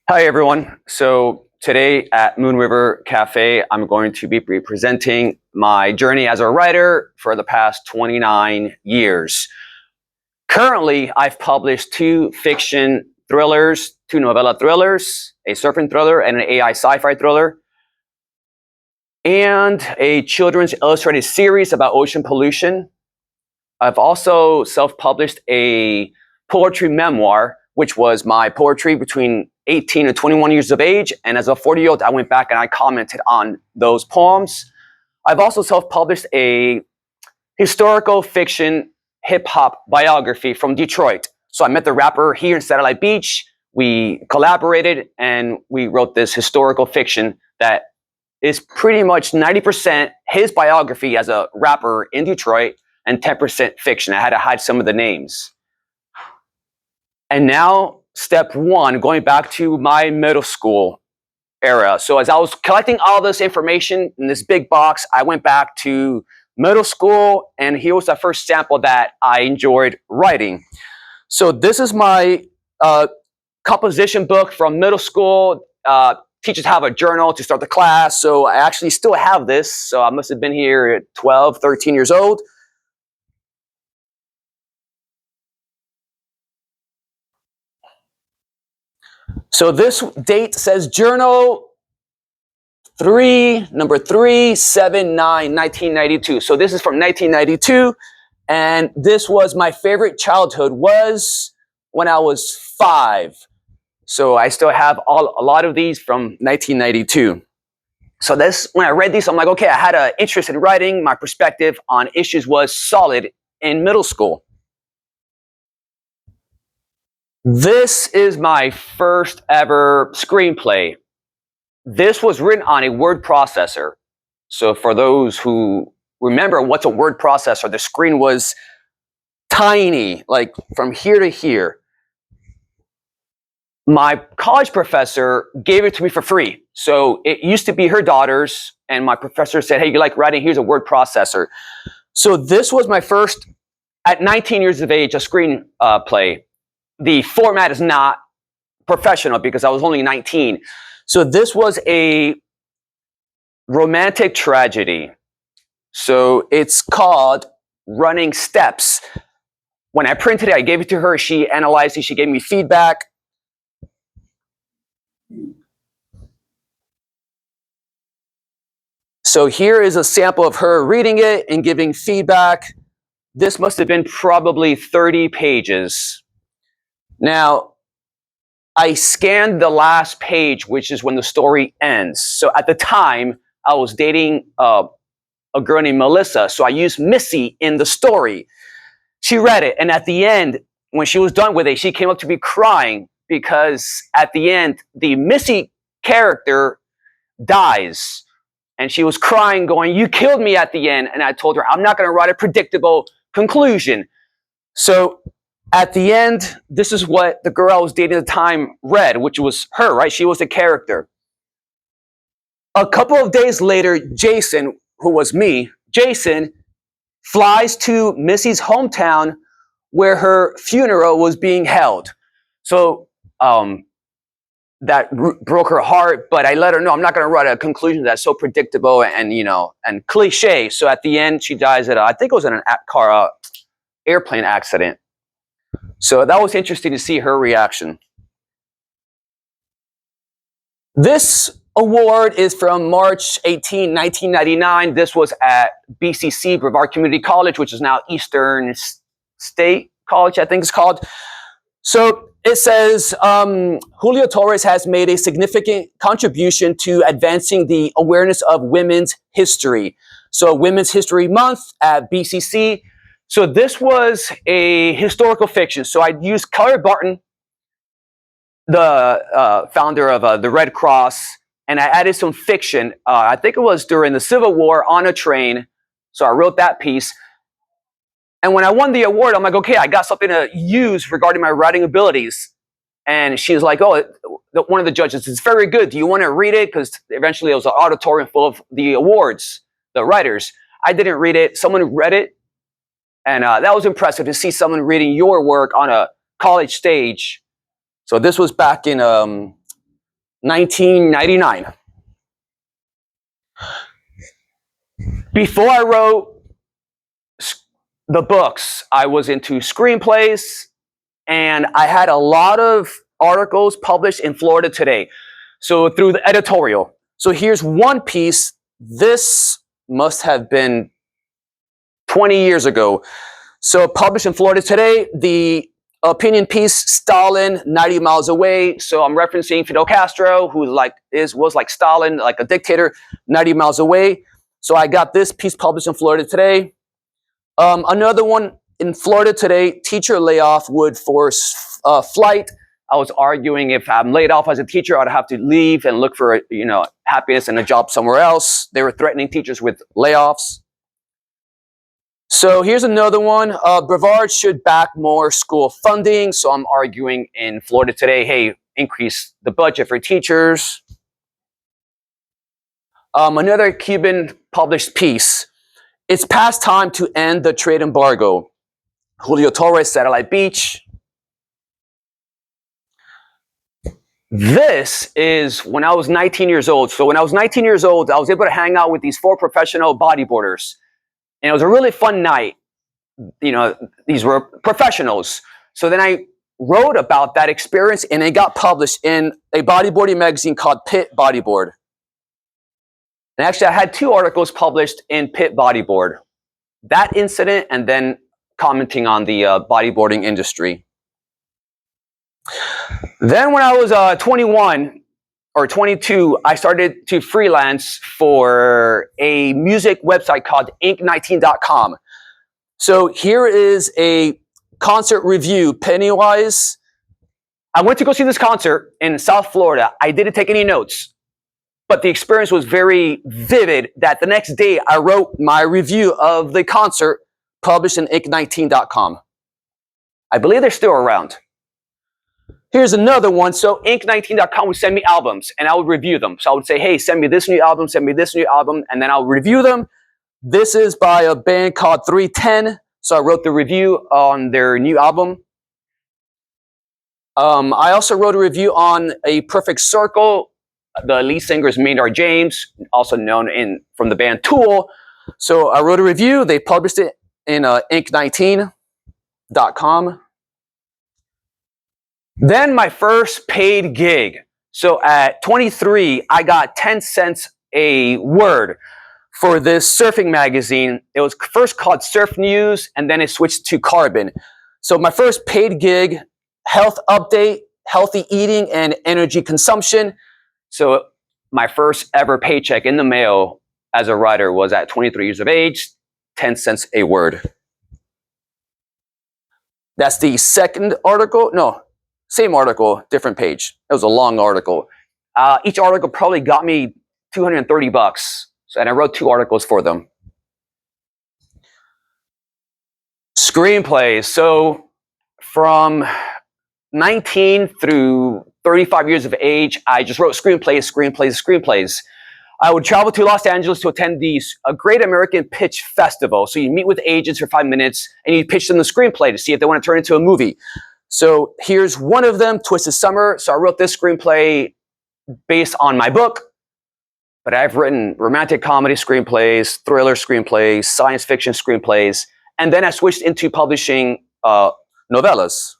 Hi, everyone. So today at Moon River Cafe, I'm going to be presenting my journey as a writer for the past 29 years. Currently, I've published two fiction thrillers, two novella thrillers, a surfing thriller and an AI sci-fi thriller, and a children's illustrated series about ocean pollution. I've also self-published a poetry memoir, which was my poetry between 18 and 21 years of age. And as a 40-year-old, I went back and I commented on those poems. I've also self-published a historical fiction hip-hop biography from Detroit. So I met the rapper here in Satellite Beach. We collaborated and we wrote this historical fiction that is pretty much 90% his biography as a rapper in Detroit and 10% fiction. I had to hide some of the names. And now, step one, going back to my middle school era. So as I was collecting all this information in this big box, I went back to middle school, and here was the first sample that I enjoyed writing. So this is my composition book from middle school. Teachers have a journal to start the class, so I actually still have this. So I must have been here at 12, 13 years old. So this date says journal number 379, 1992. So this is from 1992. And this was my favorite childhood was when I was 5. So I still have a lot of these from 1992. So when I read these, I'm like, okay, I had an interest in writing. My perspective on issues was solid in middle school. This is my first ever screenplay. This was written on a word processor. So for those who remember what's a word processor, the screen was tiny, like from here to here. My college professor gave it to me for free. So it used to be her daughter's, and my professor said, hey, you like writing? Here's a word processor. So this was my first, at 19 years of age, a screenplay. The format is not professional because I was only 19. So this was a romantic tragedy. So it's called Running Steps. When I printed it, I gave it to her. She analyzed it. She gave me feedback. So here is a sample of her reading it and giving feedback. This must have been probably 30 pages. Now, I scanned the last page, which is when the story ends. So at the time, I was dating a girl named Melissa. So I used Missy in the story. She read it. And at the end, when she was done with it, she came up to me crying because at the end, the Missy character dies. And she was crying, going, you killed me at the end. And I told her, I'm not going to write a predictable conclusion. So at the end, this is what the girl I was dating at the time read, which was her, right? She was the character. A couple of days later, Jason, who was me, Jason flies to Missy's hometown where her funeral was being held. So that broke her heart, but I let her know I'm not going to write a conclusion that's so predictable and cliche. So at the end, she dies at I think it was in an airplane accident. So that was interesting to see her reaction. This award is from March 18, 1999. This was at BCC, Brevard Community College, which is now Eastern State College, I think it's called. So it says, Julio Torres has made a significant contribution to advancing the awareness of women's history. So Women's History Month at BCC. So this was a historical fiction. So I used Kelly Barton, the founder of the Red Cross, and I added some fiction. I think it was during the Civil War on a train. So I wrote that piece. And when I won the award, I'm like, okay, I got something to use regarding my writing abilities. And she's like, oh, one of the judges, it's very good. Do you want to read it? Because eventually it was an auditorium full of the awards, the writers. I didn't read it. Someone read it. And that was impressive to see someone reading your work on a college stage. So this was back in 1999. Before I wrote the books, I was into screenplays, and I had a lot of articles published in Florida Today. So through the editorial. So here's one piece. This must have been 20 years ago. So published in Florida Today, the opinion piece, Stalin, 90 miles away. So I'm referencing Fidel Castro, who was like Stalin, like a dictator, 90 miles away. So I got this piece published in Florida Today. Another one in Florida Today, teacher layoff would force flight. I was arguing if I'm laid off as a teacher, I'd have to leave and look for, happiness and a job somewhere else. They were threatening teachers with layoffs. So here's another one. Brevard should back more school funding. So I'm arguing in Florida Today, hey, increase the budget for teachers. Another Cuban published piece. It's past time to end the trade embargo. Julio Torres, Satellite Beach. This is when I was 19 years old. So when I was 19 years old, I was able to hang out with these 4 professional bodyboarders. And it was a really fun night. These were professionals. So then I wrote about that experience, and it got published in a bodyboarding magazine called Pit Bodyboard. And actually, I had 2 articles published in Pit Bodyboard. That incident, and then commenting on the bodyboarding industry. Then when I was 21 or 22, I started to freelance for a music website called ink19.com. So here is a concert review, Pennywise. I went to go see this concert in South Florida. I didn't take any notes, but the experience was very vivid that the next day I wrote my review of the concert published in ink19.com. I believe they're still around. Here's another one. So ink19.com would send me albums, and I would review them. So I would say, hey, send me this new album, send me this new album, and then I'll review them. This is by a band called 310. So I wrote the review on their new album. I also wrote a review on A Perfect Circle. The lead singer is Maynard James, also known from the band Tool. So I wrote a review. They published it in ink19.com. Then my first paid gig. So at 23, I got 10 cents a word for this surfing magazine. It was first called Surf News, and then it switched to Carbon. So my first paid gig, health update, healthy eating, and energy consumption. So my first ever paycheck in the mail as a writer was at 23 years of age, 10 cents a word. That's the second article. No. Same article, different page. It was a long article. Each article probably got me $230, and I wrote 2 articles for them. Screenplays. So from 19 through 35 years of age, I just wrote screenplays. I would travel to Los Angeles to attend a Great American Pitch Festival. So you meet with agents for 5 minutes, and you pitch them the screenplay to see if they want to turn it into a movie. So here's one of them, Twisted Summer. So I wrote this screenplay based on my book, but I've written romantic comedy screenplays, thriller screenplays, science fiction screenplays, and then I switched into publishing novellas.